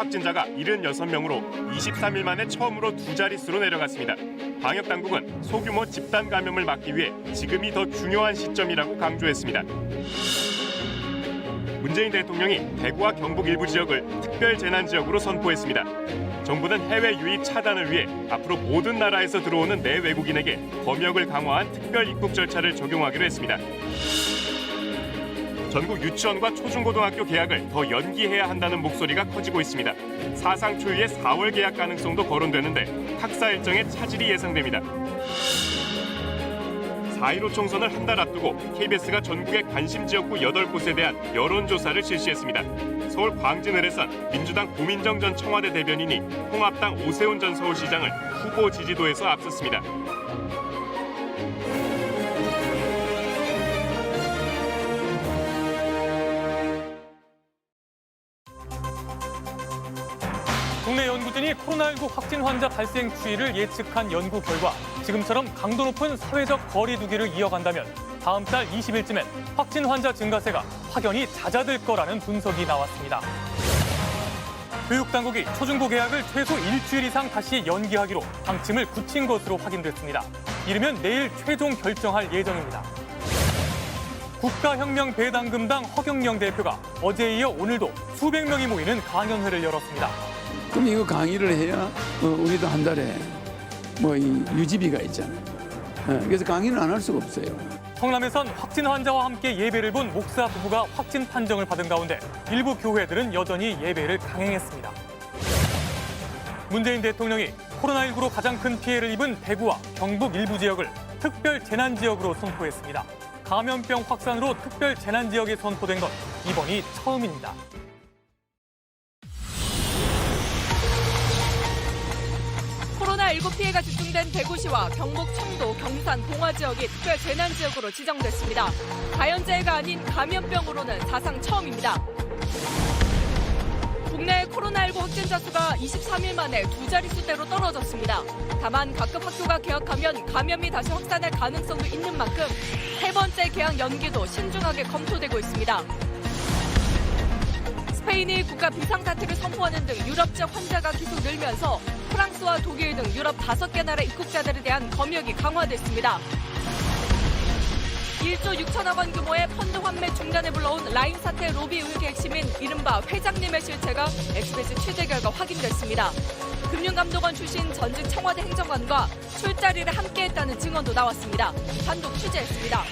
확진자가 76명으로 23일 만에 처음으로 두 자릿수로 내려갔습니다. 방역당국은 소규모 집단 감염을 막기 위해 지금이 더 중요한 시점이라고 강조했습니다. 문재인 대통령이 대구와 경북 일부 지역을 특별 재난지역으로 선포했습니다. 정부는 해외 유입 차단을 위해 앞으로 모든 나라에서 들어오는 내외국인에게 검역을 강화한 특별 입국 절차를 적용하기로 했습니다. 전국 유치원과 초중고등학교 개학을 더 연기해야 한다는 목소리가 커지고 있습니다. 사상 초유의 4월 개학 가능성도 거론되는데 학사 일정에 차질이 예상됩니다. 4.15 총선을 한 달 앞두고 KBS가 전국의 관심 지역구 8곳에 대한 여론조사를 실시했습니다. 서울 광진을에선 민주당 고민정 전 청와대 대변인이 통합당 오세훈 전 서울시장을 후보 지지도에서 앞섰습니다. 국내 연구진이 코로나19 확진 환자 발생 추이를 예측한 연구 결과 지금처럼 강도 높은 사회적 거리 두기를 이어간다면 다음 달 20일쯤엔 확진 환자 증가세가 확연히 잦아들 거라는 분석이 나왔습니다. 교육당국이 초중고 개학을 최소 일주일 이상 다시 연기하기로 방침을 굳힌 것으로 확인됐습니다. 이르면 내일 최종 결정할 예정입니다. 국가혁명배당금당 허경영 대표가 어제에 이어 오늘도 수백 명이 모이는 강연회를 열었습니다. 그럼 이거 강의를 해야 우리도 한 달에 이 유지비가 있잖아요. 그래서 강의는 안 할 수가 없어요. 성남에선 확진 환자와 함께 예배를 본 목사 부부가 확진 판정을 받은 가운데 일부 교회들은 여전히 예배를 강행했습니다. 문재인 대통령이 코로나19로 가장 큰 피해를 입은 대구와 경북 일부 지역을 특별 재난지역으로 선포했습니다. 감염병 확산으로 특별 재난지역에 선포된 건 이번이 처음입니다. 코로나19 피해가 집중된 대구시와 경북 청도, 경산, 봉화 지역이 특별 재난지역으로 지정됐습니다. 자연재해가 아닌 감염병으로는 사상 처음입니다. 국내 코로나19 확진자 수가 23일 만에 두 자릿수대로 떨어졌습니다. 다만 각급 학교가 개학하면 감염이 다시 확산할 가능성도 있는 만큼 세 번째 개학 연기도 신중하게 검토되고 있습니다. 스페인이 국가 비상사태를 선포하는 등 유럽 지역 환자가 계속 늘면서 프랑스와 독일 등 유럽 5개 나라 입국자들에 대한 검역이 강화됐습니다. 1조 6천억 원 규모의 펀드 환매 중단에 불러온 라임 사태 로비 의혹의 핵심인 이른바 회장님의 실체가 SBS 취재 결과 확인됐습니다. 금융감독원 출신 전직 청와대 행정관과 술자리를 함께했다는 증언도 나왔습니다. 단독 취재했습니다.